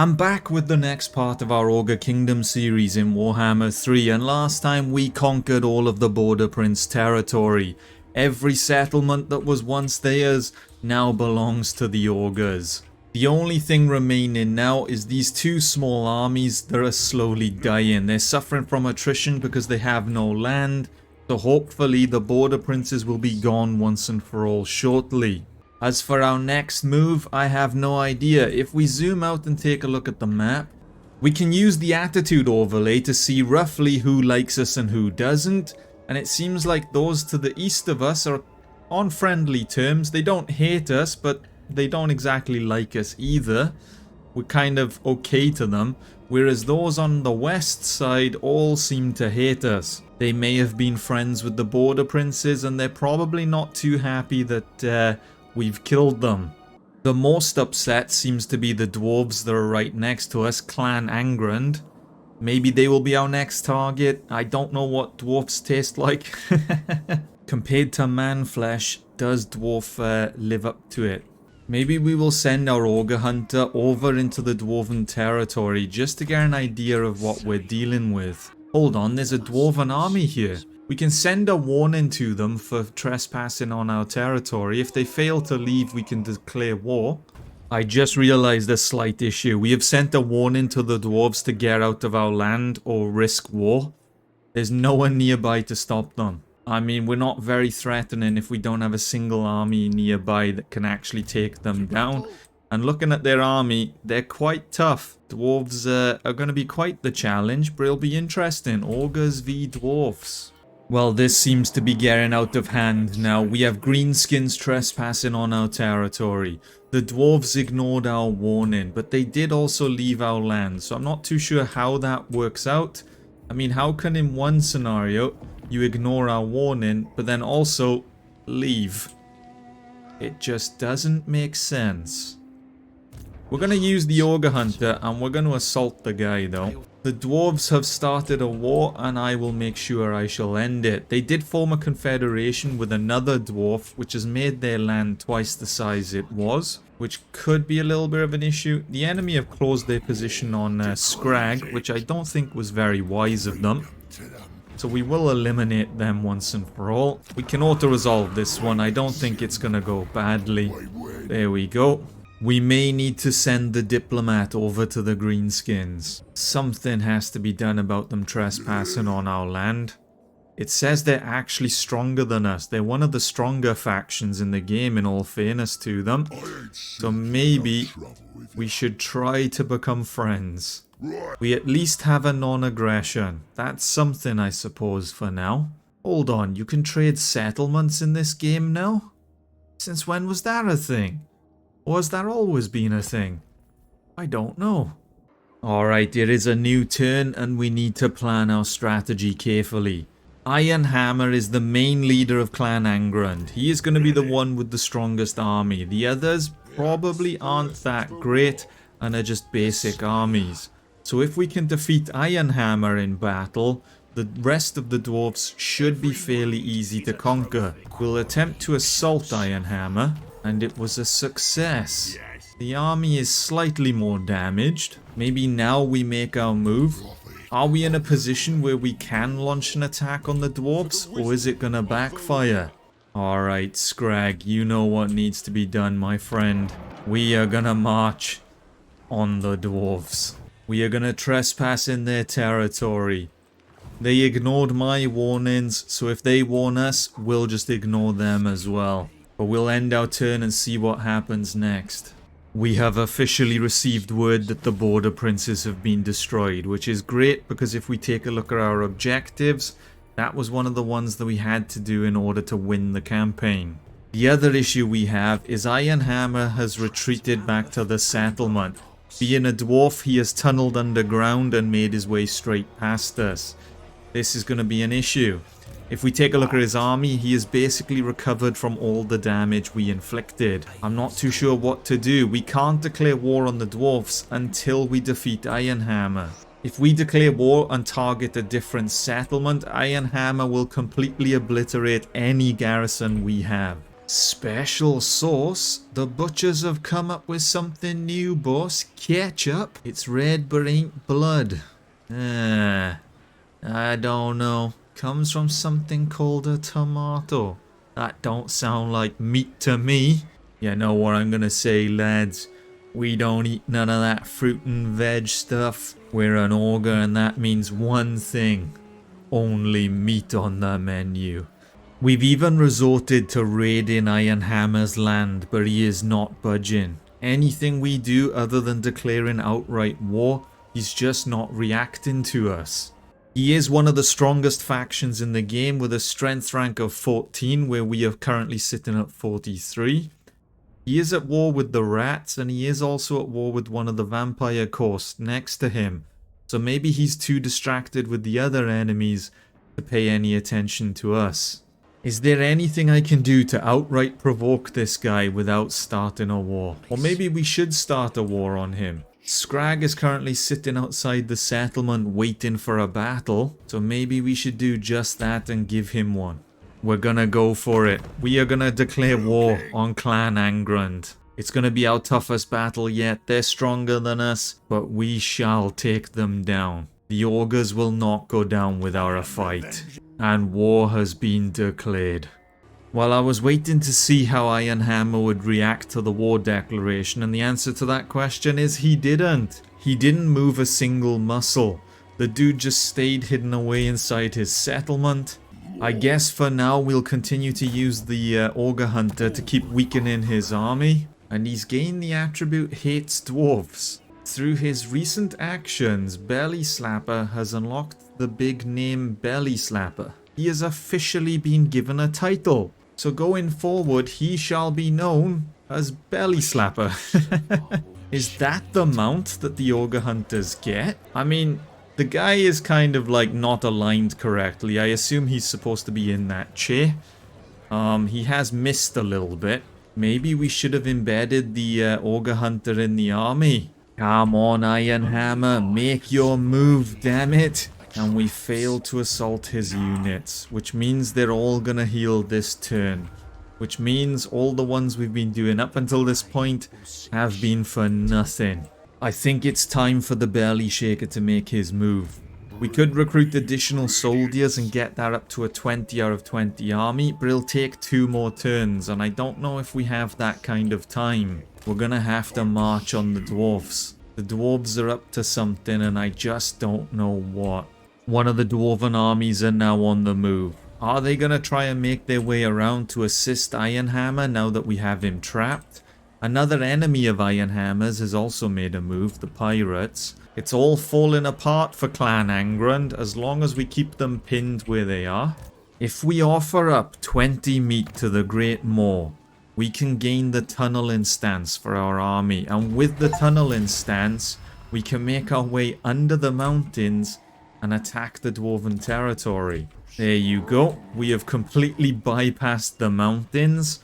I'm back with the next part of our Ogre Kingdom series in Warhammer 3, and last time we conquered all of the Border Prince territory. Every settlement that was once theirs now belongs to the Ogres. The only thing remaining now is these two small armies that are slowly dying. They're suffering from attrition because they have no land, so hopefully the Border Princes will be gone once and for all shortly. As for our next move, I have no idea. If we zoom out and take a look at the map, we can use the attitude overlay to see roughly who likes us and who doesn't, and it seems like those to the east of us are on friendly terms. They don't hate us, but they don't exactly like us either. We're kind of okay to them, whereas those on the west side all seem to hate us. They may have been friends with the Border Princes, and they're probably not too happy that we've killed them. The most upset seems to be the Dwarves that are right next to us, Clan Angrand. Maybe they will be our next target. I don't know what dwarfs taste like. Compared to man flesh, does dwarf live up to it? Maybe we will send our Ogre Hunter over into the Dwarven territory just to get an idea of what we're dealing with. Hold on, there's a Dwarven army here. We can send a warning to them for trespassing on our territory. If they fail to leave, we can declare war. I just realized a slight issue. We have sent a warning to the dwarves to get out of our land or risk war. There's no one nearby to stop them. I mean, we're not very threatening if we don't have a single army nearby that can actually take them down. And looking at their army, they're quite tough. Dwarves are going to be quite the challenge, but it'll be interesting. Ogres v dwarves. Well, this seems to be getting out of hand now. We have greenskins trespassing on our territory. The dwarves ignored our warning, but they did also leave our land, so I'm not too sure how that works out. I mean, how can in one scenario you ignore our warning, but then also leave? It just doesn't make sense. We're going to use the Ogre Hunter, and we're going to assault the guy though. The dwarves have started a war, and I will make sure I shall end it. They did form a confederation with another dwarf, which has made their land twice the size it was, which could be a little bit of an issue. The enemy have closed their position on Scrag, which I don't think was very wise of them. So we will eliminate them once and for all. We can auto-resolve this one. I don't think it's going to go badly. There we go. We may need to send the diplomat over to the greenskins. Something has to be done about them trespassing on our land. It says they're actually stronger than us. They're one of the stronger factions in the game, in all fairness to them. So maybe we should try to become friends. We at least have a non-aggression. That's something, I suppose, for now. Hold on, you can trade settlements in this game now? Since when was that a thing? Or has that always been a thing? I don't know. Alright, it is a new turn and we need to plan our strategy carefully. Iron Hammer is the main leader of Clan Angrand. He is going to be the one with the strongest army. The others probably aren't that great and are just basic armies. So if we can defeat Iron Hammer in battle, the rest of the dwarfs should be fairly easy to conquer. We'll attempt to assault Iron Hammer. And it was a success. The army is slightly more damaged. Maybe now we make our move. Are we in a position where we can launch an attack on the dwarves? Or is it gonna backfire? Alright, Scrag, you know what needs to be done, my friend. We are gonna march on the dwarves. We are gonna trespass in their territory. They ignored my warnings, so if they warn us, we'll just ignore them as well. But we'll end our turn and see what happens next. We have officially received word that the Border Princes have been destroyed, which is great because if we take a look at our objectives, that was one of the ones that we had to do in order to win the campaign. The other issue we have is Iron Hammer has retreated back to the settlement. Being a dwarf, he has tunneled underground and made his way straight past us. This is going to be an issue. If we take a look at his army, he has basically recovered from all the damage we inflicted. I'm not too sure what to do. We can't declare war on the dwarfs until we defeat Iron Hammer. If we declare war and target a different settlement, Iron Hammer will completely obliterate any garrison we have. Special sauce? The butchers have come up with something new, boss. Ketchup? It's red but ain't blood. I don't know. Comes from something called a tomato. That don't sound like meat to me. You know what I'm gonna say, lads. We don't eat none of that fruit and veg stuff. We're an ogre and that means one thing. Only meat on the menu. We've even resorted to raiding Iron Hammer's land, but he is not budging. Anything we do other than declaring outright war, he's just not reacting to us. He is one of the strongest factions in the game with a strength rank of 14, where we are currently sitting at 43. He is at war with the rats, and he is also at war with one of the vampire courts next to him. So maybe he's too distracted with the other enemies to pay any attention to us. Is there anything I can do to outright provoke this guy without starting a war? Or maybe we should start a war on him. Scrag is currently sitting outside the settlement waiting for a battle, so maybe we should do just that and give him one. We're gonna go for it. We are gonna declare war on Clan Angrund. It's gonna be our toughest battle yet. They're stronger than us, but we shall take them down. The Ogres will not go down without a fight. And war has been declared. While I was waiting to see how Iron Hammer would react to the war declaration, and the answer to that question is he didn't. He didn't move a single muscle. The dude just stayed hidden away inside his settlement. I guess for now we'll continue to use the Ogre Hunter to keep weakening his army. And he's gained the attribute Hates Dwarves. Through his recent actions, Belly Slapper has unlocked the big name Belly Slapper. He has officially been given a title. So going forward, he shall be known as Belly Slapper. Is that the mount that the Ogre Hunters get? I mean, the guy is kind of like not aligned correctly. I assume he's supposed to be in that chair. He has missed a little bit. Maybe we should have embedded the Ogre Hunter in the army. Come on, Iron Hammer, make your move, damn it. And we failed to assault his units, which means they're all gonna heal this turn. Which means all the ones we've been doing up until this point have been for nothing. I think it's time for the Belly Shaker to make his move. We could recruit additional soldiers and get that up to a 20 out of 20 army, but it'll take 2 more turns, and I don't know if we have that kind of time. We're gonna have to march on the dwarves. The dwarves are up to something and I just don't know what. One of the dwarven armies are now on the move. Are they gonna try and make their way around to assist Iron Hammer now that we have him trapped? Another enemy of Iron Hammer's has also made a move, the pirates. It's all falling apart for Clan Angrund as long as we keep them pinned where they are. If we offer up 20 meat to the Great Maw, we can gain the tunnel instance for our army, and with the tunnel instance, we can make our way under the mountains and attack the dwarven territory. There you go. We have completely bypassed the mountains.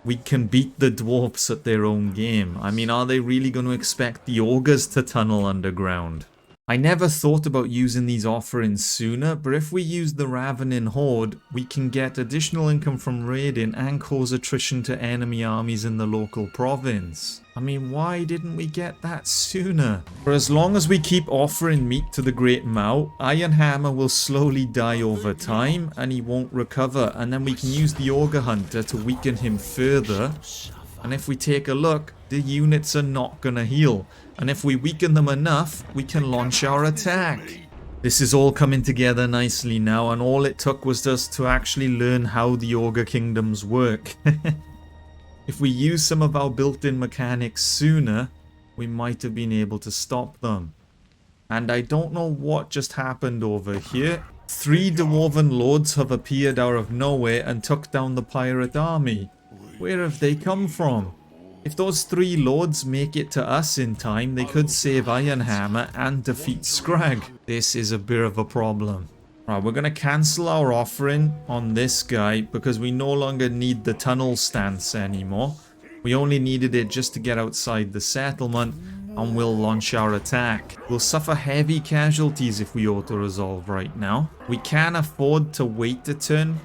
We can beat the dwarfs at their own game. I mean, are they really going to expect the ogres to tunnel underground? I never thought about using these offerings sooner, but if we use the Ravening Horde, we can get additional income from raiding and cause attrition to enemy armies in the local province. I mean, why didn't we get that sooner? For as long as we keep offering meat to the Great Maw, Iron Hammer will slowly die over time and he won't recover, and then we can use the Ogre Hunter to weaken him further. And if we take a look, the units are not gonna heal. And if we weaken them enough, we can launch our attack. This is all coming together nicely now, and all it took was just to actually learn how the Ogre Kingdoms work. If we use some of our built-in mechanics sooner, we might have been able to stop them. And I don't know what just happened over here. 3 Dwarven Lords have appeared out of nowhere and took down the pirate army. Where have they come from? If those 3 lords make it to us in time, they could save Iron Hammer and defeat Scrag. This is a bit of a problem. Right, we're going to cancel our offering on this guy because we no longer need the tunnel stance anymore. We only needed it just to get outside the settlement, and we'll launch our attack. We'll suffer heavy casualties if we auto-resolve right now. We can afford to wait a turn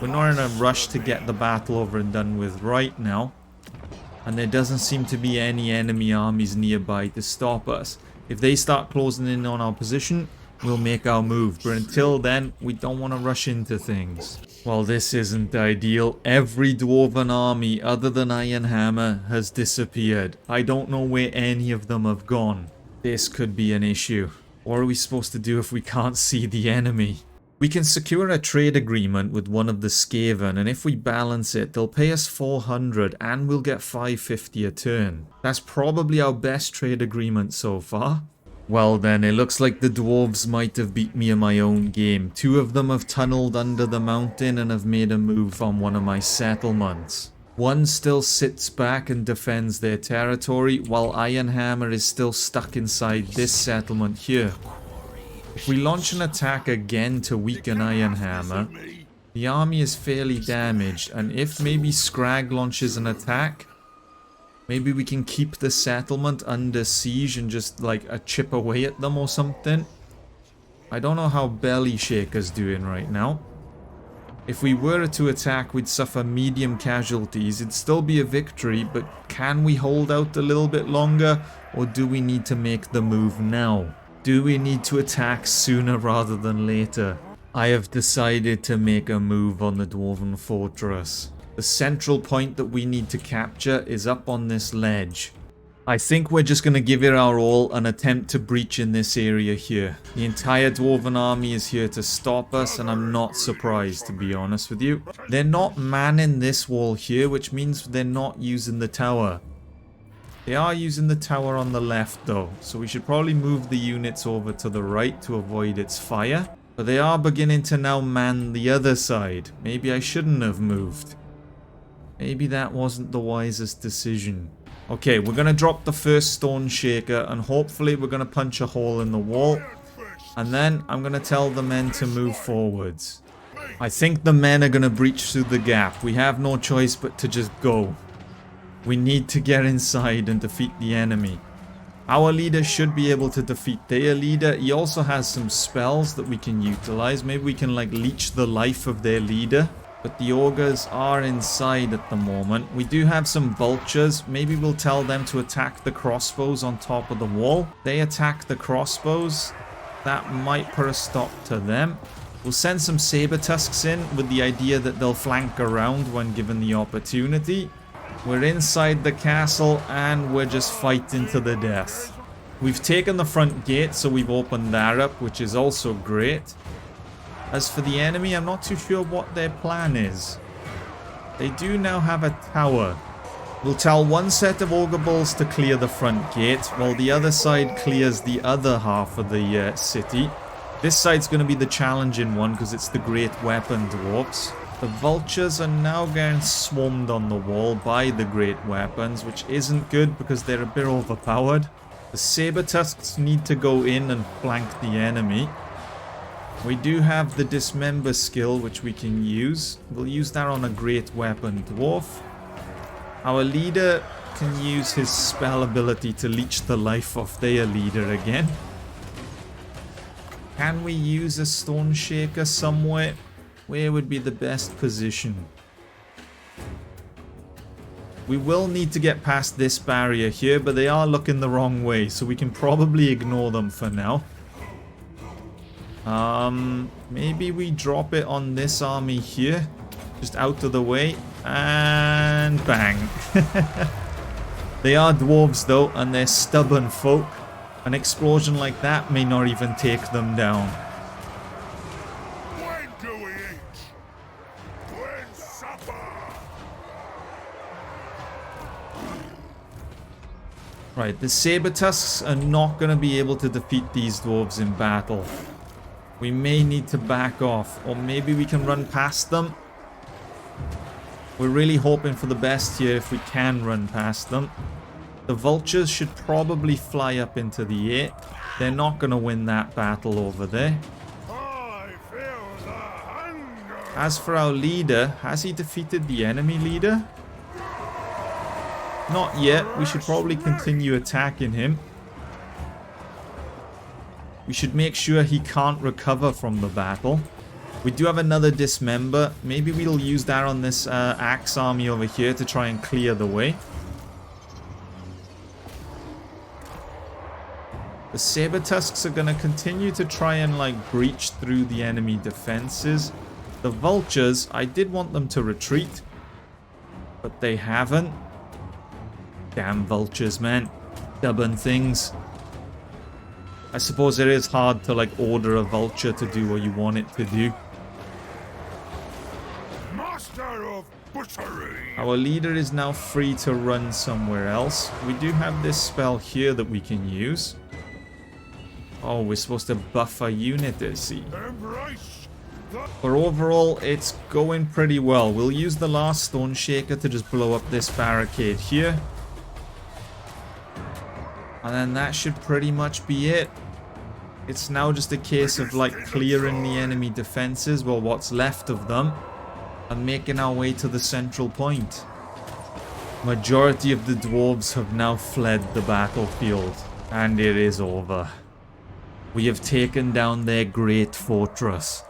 We're not in a rush to get the battle over and done with right now. And there doesn't seem to be any enemy armies nearby to stop us. If they start closing in on our position, we'll make our move. But until then, we don't want to rush into things. Well, this isn't ideal. Every Dwarven army other than Ironhammer has disappeared. I don't know where any of them have gone. This could be an issue. What are we supposed to do if we can't see the enemy? We can secure a trade agreement with one of the Skaven, and if we balance it, they'll pay us 400 and we'll get 550 a turn. That's probably our best trade agreement so far. Well then, it looks like the Dwarves might have beat me in my own game. 2 of them have tunneled under the mountain and have made a move on one of my settlements. One still sits back and defends their territory, while Ironhammer is still stuck inside this settlement here. If we launch an attack again to weaken Ironhammer, the army is fairly damaged, and if maybe Scrag launches an attack, maybe we can keep the settlement under siege and just like a chip away at them or something. I don't know how Belly Shaker's doing right now. If we were to attack, we'd suffer medium casualties. It'd still be a victory, but can we hold out a little bit longer, or do we need to make the move now? Do we need to attack sooner rather than later? I have decided to make a move on the Dwarven Fortress. The central point that we need to capture is up on this ledge. I think we're just going to give it our all and attempt to breach in this area here. The entire Dwarven army is here to stop us, and I'm not surprised, to be honest with you. They're not manning this wall here, which means they're not using the tower. They are using the tower on the left though, so we should probably move the units over to the right to avoid its fire. But they are beginning to now man the other side. Maybe I shouldn't have moved. Maybe that wasn't the wisest decision. Okay, we're going to drop the first stone shaker, and hopefully we're going to punch a hole in the wall. And then I'm going to tell the men to move forwards. I think the men are going to breach through the gap. We have no choice but to just go. We need to get inside and defeat the enemy. Our leader should be able to defeat their leader. He also has some spells that we can utilize. Maybe we can like leech the life of their leader. But the ogres are inside at the moment. We do have some vultures. Maybe we'll tell them to attack the crossbows on top of the wall. They attack the crossbows. That might put a stop to them. We'll send some saber tusks in with the idea that they'll flank around when given the opportunity. We're inside the castle and we're just fighting to the death. We've taken the front gate, so we've opened that up, which is also great. As for the enemy, I'm not too sure what their plan is. They do now have a tower. We'll tell one set of Ogre Bulls to clear the front gate, while the other side clears the other half of the city. This side's going to be the challenging one because it's the great weapon dwarves. The vultures are now getting swarmed on the wall by the great weapons, which isn't good because they're a bit overpowered. The saber tusks need to go in and flank the enemy. We do have the dismember skill, which we can use. We'll use that on a great weapon dwarf. Our leader can use his spell ability to leech the life of their leader again. Can we use a stone shaker somewhere? Where would be the best position? We will need to get past this barrier here, but they are looking the wrong way, so we can probably ignore them for now. Maybe we drop it on this army here, just out of the way, and bang. They are dwarves though, and they're stubborn folk. An explosion like that may not even take them down. Right, the saber tusks are not going to be able to defeat these dwarves in battle. We may need to back off, or maybe we can run past them. We're really hoping for the best here if we can run past them. The vultures should probably fly up into the air. They're not going to win that battle over there. As for our leader, has he defeated the enemy leader? Not yet. We should probably continue attacking him. We should make sure he can't recover from the battle. We do have another dismember. Maybe we'll use that on this axe army over here to try and clear the way. The saber tusks are going to continue to try and like breach through the enemy defenses. The vultures, I did want them to retreat, but they haven't. Damn vultures, man. Stubborn things. I suppose it is hard to like order a vulture to do what you want it to do. Master of butchery. Our leader is now free to run somewhere else. We do have this spell here that we can use. Oh, we're supposed to buff our unit, I see. But overall, it's going pretty well. We'll use the last Stone Shaker to just blow up this barricade here. And then that should pretty much be it. It's now just a case of like clearing the enemy defenses, well, what's left of them, and making our way to the central point. Majority of the dwarves have now fled the battlefield, and it is over. We have taken down their great fortress.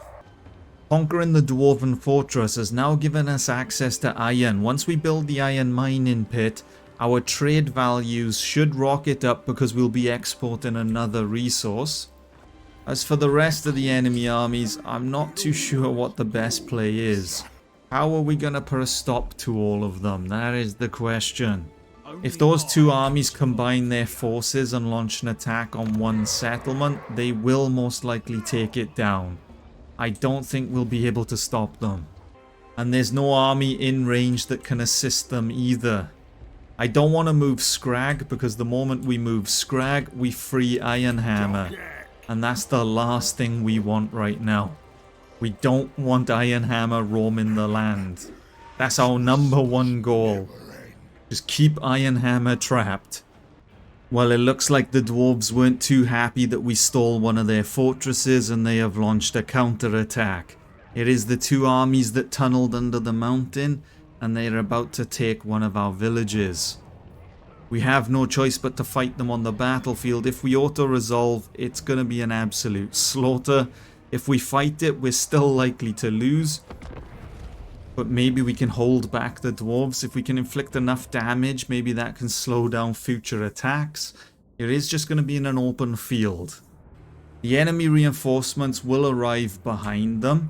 Conquering the dwarven fortress has now given us access to iron. Once we build the iron mining pit, our trade values should rocket up because we'll be exporting another resource. As for the rest of the enemy armies, I'm not too sure what the best play is. How are we going to put a stop to all of them? That is the question. If those two armies combine their forces and launch an attack on one settlement, they will most likely take it down. I don't think we'll be able to stop them. And there's no army in range that can assist them either. I don't want to move Scrag because the moment we move Scrag, we free Ironhammer. And that's the last thing we want right now. We don't want Ironhammer roaming the land. That's our #1 goal. Just keep Ironhammer trapped. Well, it looks like the dwarves weren't too happy that we stole one of their fortresses and they have launched a counterattack. It is the two armies that tunneled under the mountain and they are about to take one of our villages. We have no choice but to fight them on the battlefield. If we auto-resolve, it's going to be an absolute slaughter. If we fight it, we're still likely to lose. But maybe we can hold back the dwarves. If we can inflict enough damage, maybe that can slow down future attacks. It is just going to be in an open field. The enemy reinforcements will arrive behind them.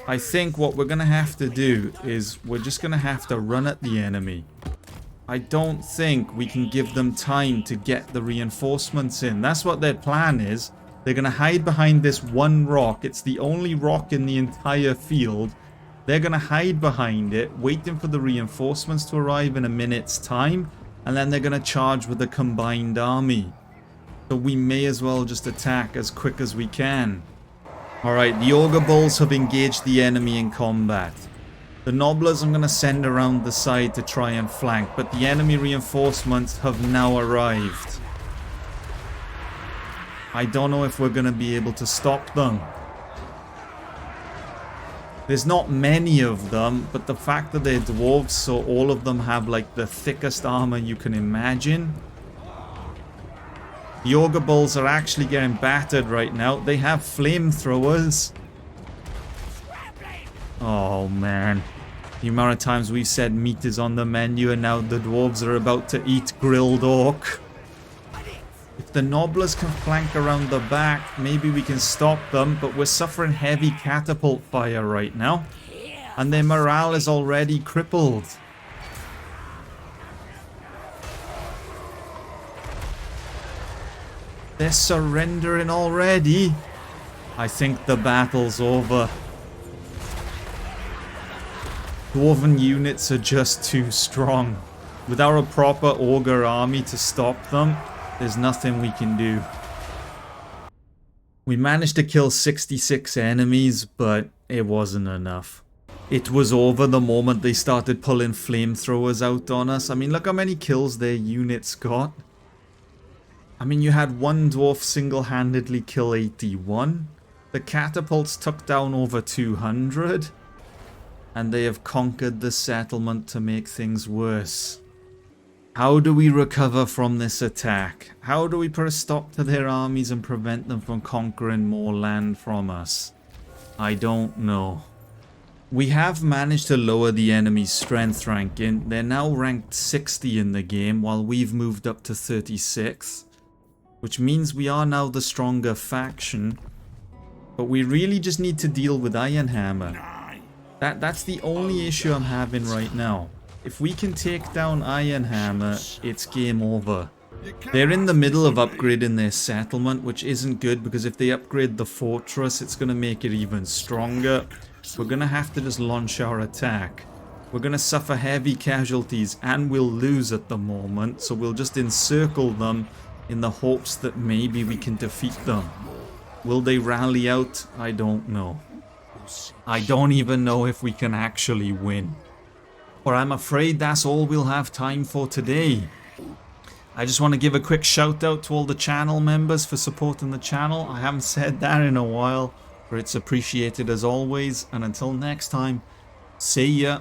I think what we're going to have to do is we're just going to have to run at the enemy. I don't think we can give them time to get the reinforcements in. That's what their plan is. They're going to hide behind this one rock. It's the only rock in the entire field. They're going to hide behind it, waiting for the reinforcements to arrive in a minute's time, and then they're going to charge with a combined army. So we may as well just attack as quick as we can. Alright, the Ogre Bulls have engaged the enemy in combat. The Nobblers I'm going to send around the side to try and flank, but the enemy reinforcements have now arrived. I don't know if we're going to be able to stop them. There's not many of them, but the fact that they're dwarves, so all of them have like the thickest armor you can imagine. The Ogre Bulls are actually getting battered right now. They have flamethrowers. Oh man. The amount of times we've said meat is on the menu and now the dwarves are about to eat grilled orc. If the Nobblers can flank around the back, maybe we can stop them, but we're suffering heavy catapult fire right now. And their morale is already crippled. They're surrendering already. I think the battle's over. Dwarven units are just too strong. Without a proper ogre army to stop them, there's nothing we can do. We managed to kill 66 enemies, but it wasn't enough. It was over the moment they started pulling flamethrowers out on us. I mean, look how many kills their units got. I mean, you had one dwarf single-handedly kill 81. The catapults took down over 200. And they have conquered the settlement to make things worse. How do we recover from this attack? How do we put a stop to their armies and prevent them from conquering more land from us? I don't know. We have managed to lower the enemy's strength ranking. They're now ranked 60 in the game, while we've moved up to 36. Which means we are now the stronger faction. But we really just need to deal with Iron Hammer. That's the only issue I'm having right now. If we can take down Iron Hammer, it's game over. They're in the middle of upgrading their settlement, which isn't good because if they upgrade the fortress, it's going to make it even stronger. We're going to have to just launch our attack. We're going to suffer heavy casualties and we'll lose at the moment, so we'll just encircle them in the hopes that maybe we can defeat them. Will they rally out? I don't know. I don't even know if we can actually win. But I'm afraid that's all we'll have time for today. I just want to give a quick shout out to all the channel members for supporting the channel. I haven't said that in a while, but it's appreciated as always. And until next time, see ya.